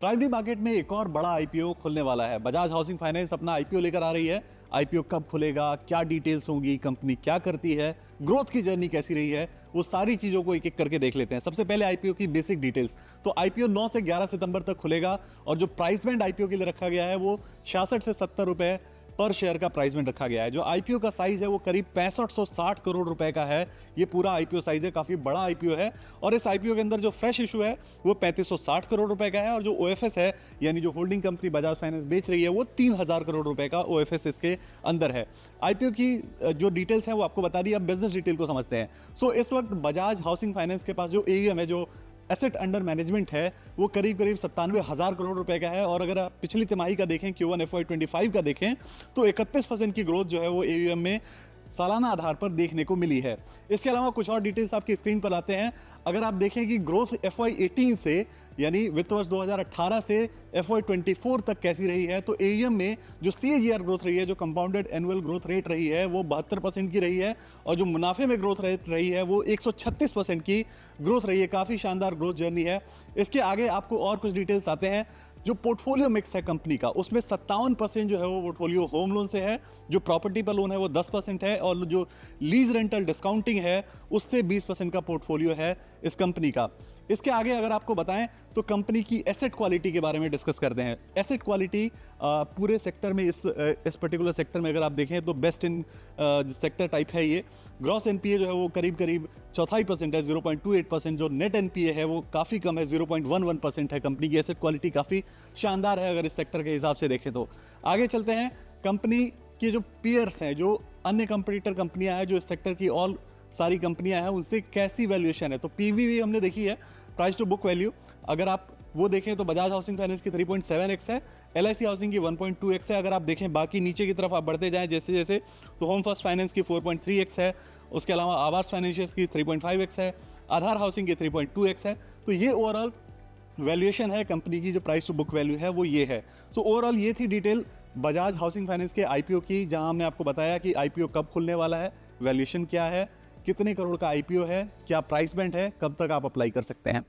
Primary market में एक और बड़ा आईपीओ खुलने वाला है। बजाज हाउसिंग फाइनेंस अपना आईपीओ लेकर आ रही है। आईपीओ कब खुलेगा, क्या डिटेल्स होंगी, कंपनी क्या करती है, ग्रोथ की जर्नी कैसी रही है, वो सारी चीज़ों को एक एक करके देख लेते हैं। सबसे पहले आईपीओ की बेसिक डिटेल्स। तो आईपीओ 9 से 11 सितंबर तक खुलेगा और जो प्राइस बैंड आईपीओ के लिए रखा गया है वो 66 से 70 रुपए पर शेयर का प्राइस बैंड रखा गया है। जो आईपीओ का साइज है वो करीब 6560 करोड़ रुपए का है। ये पूरा आईपीओ साइज है, काफी बड़ा आईपीओ है। और इस आईपीओ के अंदर जो फ्रेश इशू है वो 3560 करोड़ रुपए का है और जो ओएफएस है यानी जो होल्डिंग कंपनी बजाज फाइनेंस बेच रही है वो 3000 करोड़ रुपए का ओएफएस इसके अंदर है। आईपीओ की जो डिटेल्स है वो आपको बता दी। अब बिजनेस डिटेल को समझते हैं। सो इस वक्त बजाज हाउसिंग फाइनेंस के पास जो एयूएम है, जो एसेट अंडर मैनेजमेंट है, वो करीब 97,000 करोड़ रुपए का है। और अगर आप पिछली तिमाही का देखें, Q1 FY25 का देखें, तो 31% की ग्रोथ जो है वो एयूएम में सालाना आधार पर देखने को मिली है। इसके अलावा कुछ और डिटेल्स आपकी स्क्रीन पर आते हैं। अगर आप देखें कि ग्रोथ FY18 से यानी वित्त वर्ष 2018 से FY24 तक कैसी रही है, तो एयूएम में जो CAGR ग्रोथ रही है, जो कंपाउंडेड एनुअल ग्रोथ रेट रही है, वो 72% की रही है। और जो मुनाफे में ग्रोथ रेट रही है वो 136% की ग्रोथ रही है। काफ़ी शानदार ग्रोथ जर्नी है। इसके आगे आपको और कुछ डिटेल्स आते हैं। जो पोर्टफोलियो मिक्स है कंपनी का, उसमें 57% जो है वो पोर्टफोलियो होम लोन से है, जो प्रॉपर्टी पर लोन है वो 10% है, और जो लीज रेंटल डिस्काउंटिंग है उससे 20% का पोर्टफोलियो है इस कंपनी का। इसके आगे अगर आपको बताएं तो कंपनी की एसेट क्वालिटी के बारे में डिस्कस करते हैं। एसेट क्वालिटी पूरे सेक्टर में, इस पर्टिकुलर सेक्टर में अगर आप देखें तो बेस्ट इन सेक्टर टाइप है ये। ग्रॉस एनपीए जो है वो करीब 4.5% है, 0.28%। जो नेट एनपीए है वो काफ़ी कम है, 0.11% है। कंपनी की एसेट क्वालिटी काफ़ी शानदार है अगर इस सेक्टर के हिसाब से देखें तो। आगे चलते हैं। कंपनी के जो पीयर्स हैं, जो अन्य कंपटीटर कंपनियां हैं, जो इस सेक्टर की ऑल सारी कंपनियां हैं, उनसे कैसी वैल्यूएशन है। तो पीवी हमने देखी है, प्राइस टू बुक वैल्यू। अगर आप वो देखें तो बजाज हाउसिंग फाइनेंस की 3.7x है, LIC हाउसिंग की 1.2x है। अगर आप देखें बाकी नीचे की तरफ आप बढ़ते जाएं जैसे जैसे, तो होम फर्स्ट फाइनेंस की 4.3x है। उसके अलावा आवास फाइनेंशियर्स की 3.5x है, आधार हाउसिंग की 3.2x है। तो ये ओवरऑल वैल्यूएशन है कंपनी की, जो प्राइस टू बुक वैल्यू है वो ये है। सो ओवरऑल ये थी डिटेल बजाज हाउसिंग फाइनेंस के आईपीओ की, जहां हमने आपको बताया कि आईपीओ कब खुलने वाला है, वैल्यूएशन क्या है, कितने करोड़ का आईपीओ है, क्या प्राइस बैंड है, कब तक आप अप्लाई कर सकते हैं।